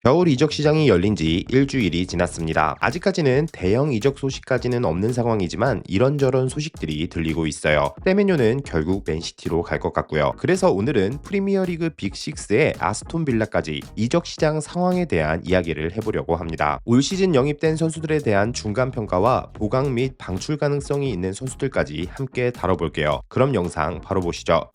겨울 이적 시장이 열린 지 일주일이 지났습니다. 아직까지는 대형 이적 소식까지는 없는 상황이지만 이런저런 소식들이 들리고 있어요. 세메뇨는 결국 맨시티로 갈 것 같고요. 그래서 오늘은 프리미어리그 빅6의 아스톤 빌라까지 이적 시장 상황에 대한 이야기를 해보려고 합니다. 올 시즌 영입된 선수들에 대한 중간 평가와 보강 및 방출 가능성이 있는 선수들까지 함께 다뤄볼게요. 그럼 영상 바로 보시죠.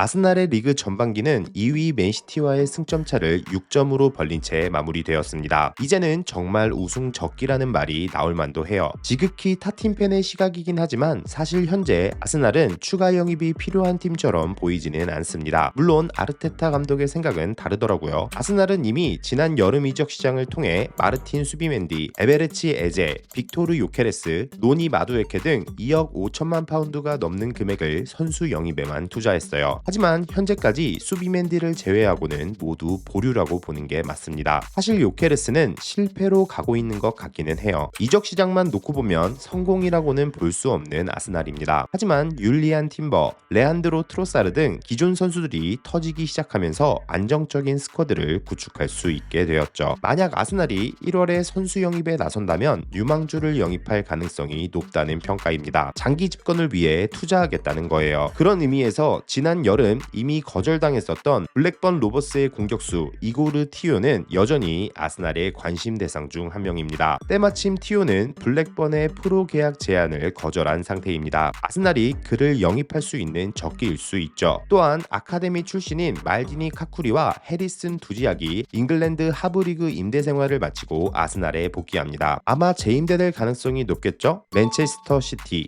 아스날의 리그 전반기는 2위 맨시티와의 승점차를 6점으로 벌린 채 마무리되었습니다. 이제는 정말 우승 적기라는 말이 나올 만도 해요. 지극히 타팀 팬의 시각이긴 하지만 사실 현재 아스날은 추가 영입이 필요한 팀처럼 보이지는 않습니다. 물론 아르테타 감독의 생각은 다르더라고요. 아스날은 이미 지난 여름 이적 시장을 통해 마르틴 수비멘디, 에베레치 에제, 빅토르 요케레스, 노니 마두에케 등 2억 5천만 파운드가 넘는 금액을 선수 영입에만 투자했어요. 하지만 현재까지 수비맨디를 제외하고는 모두 보류라고 보는 게 맞습니다. 사실 요케레스는 실패로 가고 있는 것 같기는 해요. 이적 시장만 놓고 보면 성공이라고는 볼 수 없는 아스날입니다. 하지만 율리안 팀버, 레안드로 트로사르 등 기존 선수들이 터지기 시작하면서 안정적인 스쿼드를 구축할 수 있게 되었죠. 만약 아스날이 1월에 선수 영입에 나선다면 유망주를 영입할 가능성이 높다는 평가입니다. 장기 집권을 위해 투자하겠다는 거예요. 그런 의미에서 지난 여름 이미 거절당했었던 블랙번 로버스의 공격수 이고르 티오는 여전히 아스날의 관심 대상 중 한 명입니다. 때마침 티오는 블랙번의 프로 계약 제안을 거절한 상태입니다. 아스날이 그를 영입할 수 있는 적기일 수 있죠. 또한 아카데미 출신인 말디니 카쿠리와 해리슨 두지약이 잉글랜드 하브리그 임대 생활을 마치고 아스날에 복귀합니다. 아마 재임대될 가능성이 높겠죠? 맨체스터 시티.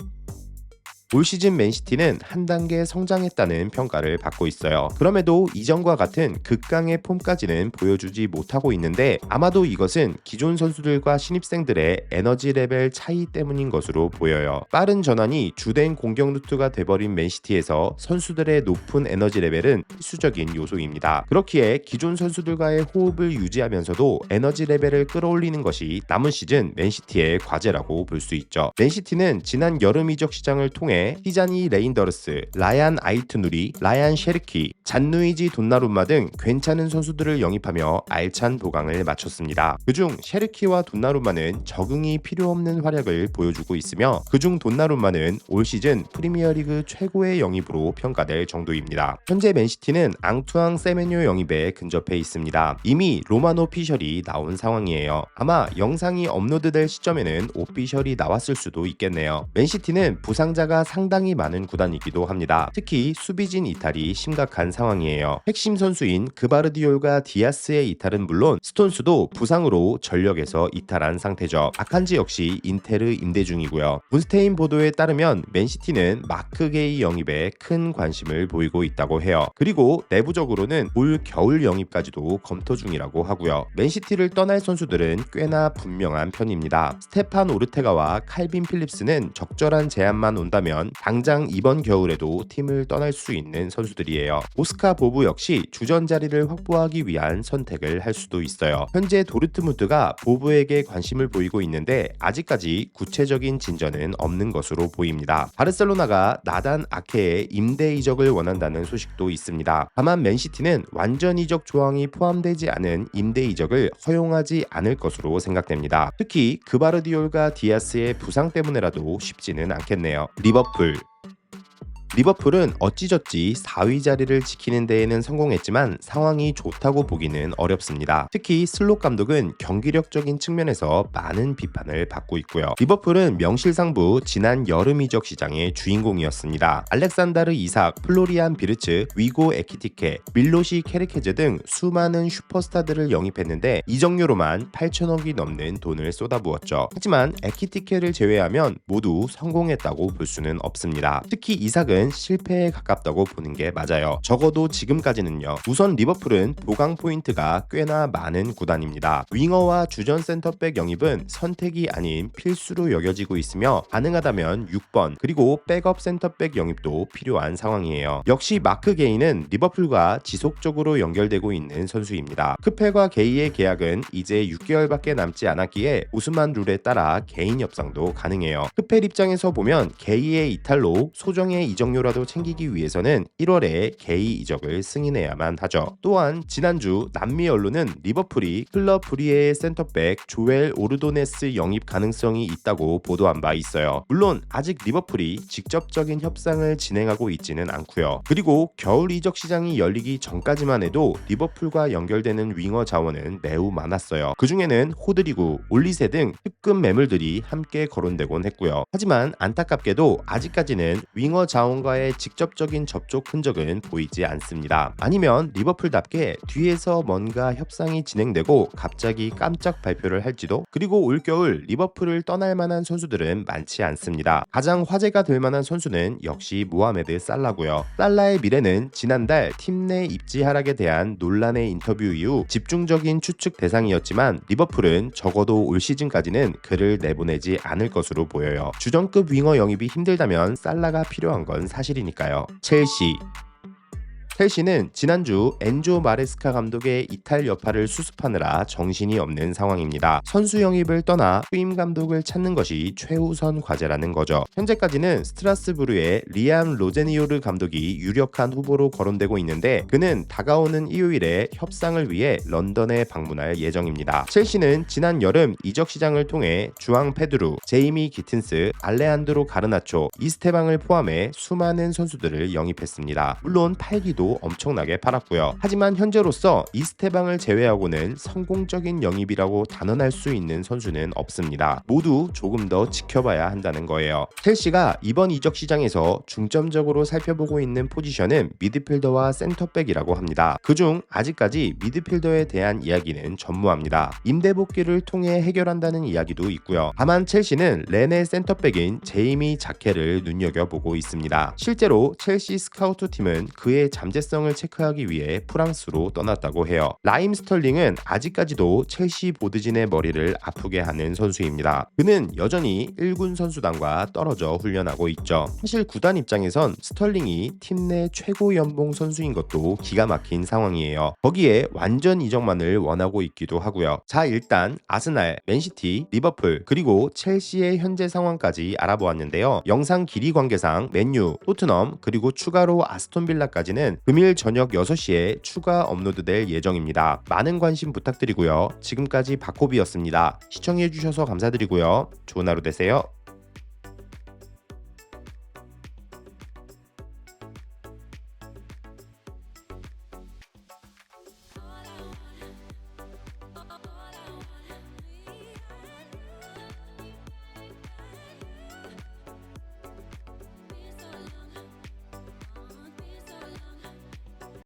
올 시즌 맨시티는 한 단계 성장했다는 평가를 받고 있어요. 그럼에도 이전과 같은 극강의 폼까지는 보여주지 못하고 있는데 아마도 이것은 기존 선수들과 신입생들의 에너지 레벨 차이 때문인 것으로 보여요. 빠른 전환이 주된 공격 루트가 돼버린 맨시티에서 선수들의 높은 에너지 레벨은 필수적인 요소입니다. 그렇기에 기존 선수들과의 호흡을 유지하면서도 에너지 레벨을 끌어올리는 것이 남은 시즌 맨시티의 과제라고 볼 수 있죠. 맨시티는 지난 여름 이적 시장을 통해 티자니 레인더르스, 라얀 아이트누리, 라얀 셰르키, 잔루이지 돈나룸마 등 괜찮은 선수들을 영입하며 알찬 보강을 마쳤습니다. 그중 셰르키와 돈나룸마는 적응이 필요 없는 활약을 보여주고 있으며 그중 돈나룸마는 올 시즌 프리미어리그 최고의 영입으로 평가될 정도입니다. 현재 맨시티는 앙투앙 세메뇨 영입에 근접해 있습니다. 이미 로마노 피셜이 나온 상황이에요. 아마 영상이 업로드될 시점에는 오피셜이 나왔을 수도 있겠네요. 맨시티는 부상자가 상당히 많은 구단이기도 합니다. 특히 수비진 이탈이 심각한 상황이에요. 핵심 선수인 그바르디올과 디아스의 이탈은 물론 스톤스도 부상으로 전력에서 이탈한 상태죠. 아칸지 역시 인테르 임대 중이고요. 문스테인 보도에 따르면 맨시티는 마크 게이 영입에 큰 관심을 보이고 있다고 해요. 그리고 내부적으로는 올 겨울 영입까지도 검토 중이라고 하고요. 맨시티를 떠날 선수들은 꽤나 분명한 편입니다. 스테판 오르테가와 칼빈 필립스는 적절한 제안만 온다면 당장 이번 겨울에도 팀을 떠날 수 있는 선수들이에요. 오스카 보브 역시 주전 자리를 확보하기 위한 선택을 할 수도 있어요. 현재 도르트문트가 보브에게 관심을 보이고 있는데 아직까지 구체적인 진전은 없는 것으로 보입니다. 바르셀로나가 나단 아케의 임대 이적을 원한다는 소식도 있습니다. 다만 맨시티는 완전 이적 조항이 포함되지 않은 임대 이적을 허용하지 않을 것으로 생각됩니다. 특히 그바르디올과 디아스의 부상 때문에라도 쉽지는 않겠네요. 리버풀은 어찌저찌 4위 자리를 지키는 데에는 성공했지만 상황이 좋다고 보기는 어렵습니다. 특히 슬롯 감독은 경기력적인 측면에서 많은 비판을 받고 있고요. 리버풀은 명실상부 지난 여름 이적 시장의 주인공이었습니다. 알렉산다르 이삭, 플로리안 비르츠, 위고 에키티케, 밀로시 케르케즈 등 수많은 슈퍼스타들을 영입했는데 이적료로만 8천억이 넘는 돈을 쏟아부었죠. 하지만 에키티케를 제외하면 모두 성공했다고 볼 수는 없습니다. 특히 이삭은 실패에 가깝다고 보는 게 맞아요. 적어도 지금까지는요. 우선 리버풀은 보강 포인트가 꽤나 많은 구단입니다. 윙어와 주전 센터백 영입은 선택이 아닌 필수로 여겨지고 있으며 가능하다면 6번 그리고 백업 센터백 영입도 필요한 상황이에요. 역시 마크 게이는 리버풀과 지속적으로 연결되고 있는 선수입니다. 크펠과 게이의 계약은 이제 6개월밖에 남지 않았기에 우스만 룰에 따라 개인 협상도 가능해요. 크펠 입장에서 보면 게이의 이탈로 소정의 이적 이적료라도 챙기기 위해서는 1월에 개의 이적을 승인해야만 하죠. 또한 지난주 남미 언론은 리버풀이 클럽 브리에의 센터백 조엘 오르도네스 영입 가능성이 있다고 보도한 바 있어요. 물론 아직 리버풀이 직접적인 협상을 진행하고 있지는 않고요. 그리고 겨울 이적 시장이 열리기 전까지만 해도 리버풀과 연결되는 윙어 자원은 매우 많았어요. 그 중에는 호드리구, 올리세 등 특급 매물들이 함께 거론되곤 했고요. 하지만 안타깝게도 아직까지는 윙어 자원과의 직접적인 접촉 흔적은 보이지 않습니다. 아니면 리버풀답게 뒤에서 뭔가 협상이 진행되고 갑자기 깜짝 발표를 할지도. 그리고 올겨울 리버풀을 떠날 만한 선수들은 많지 않습니다. 가장 화제가 될 만한 선수는 역시 모하메드 살라고요. 살라의 미래는 지난달 팀 내 입지 하락에 대한 논란의 인터뷰 이후 집중적인 추측 대상이었지만 리버풀은 적어도 올 시즌까지는 그를 내보내지 않을 것으로 보여요. 주전급 윙어 영입이 힘들다면 살라가 필요한 건 사실이니까요. 첼시는 지난주 엔조 마레스카 감독의 이탈 여파를 수습하느라 정신이 없는 상황입니다. 선수 영입을 떠나 후임 감독을 찾는 것이 최우선 과제라는 거죠. 현재까지는 스트라스부르의 리암 로제니오르 감독이 유력한 후보로 거론되고 있는데 그는 다가오는 일요일에 협상을 위해 런던에 방문할 예정입니다. 첼시는 지난 여름 이적 시장을 통해 주앙 페드루, 제이미 기튼스, 알레한드로 가르나초, 이스테방을 포함해 수많은 선수들을 영입했습니다. 물론 팔기도 엄청나게 팔았고요. 하지만 현재로서 이스테방을 제외하고는 성공적인 영입이라고 단언할 수 있는 선수는 없습니다. 모두 조금 더 지켜봐야 한다는 거예요. 첼시가 이번 이적 시장에서 중점적으로 살펴보고 있는 포지션은 미드필더와 센터백이라고 합니다. 그중 아직까지 미드필더에 대한 이야기는 전무합니다. 임대 복귀를 통해 해결한다는 이야기도 있고요. 다만 첼시는 렌의 센터백인 제이미 자케를 눈여겨보고 있습니다. 실제로 첼시 스카우트 팀은 그의 잠재성을 체크하기 위해 프랑스로 떠났다고 해요. 라임 스털링은 아직까지도 첼시 보드진의 머리를 아프게 하는 선수입니다. 그는 여전히 1군 선수단과 떨어져 훈련하고 있죠. 사실 구단 입장에선 스털링이 팀 내 최고 연봉 선수인 것도 기가 막힌 상황이에요. 거기에 완전 이적만을 원하고 있기도 하고요. 자, 일단 아스날, 맨시티, 리버풀 그리고 첼시의 현재 상황까지 알아보았는데요. 영상 길이 관계상 맨유, 토트넘 그리고 추가로 아스톤빌라까지는 금일 저녁 6시에 추가 업로드될 예정입니다. 많은 관심 부탁드리고요. 지금까지 박호비였습니다. 시청해주셔서 감사드리고요. 좋은 하루 되세요.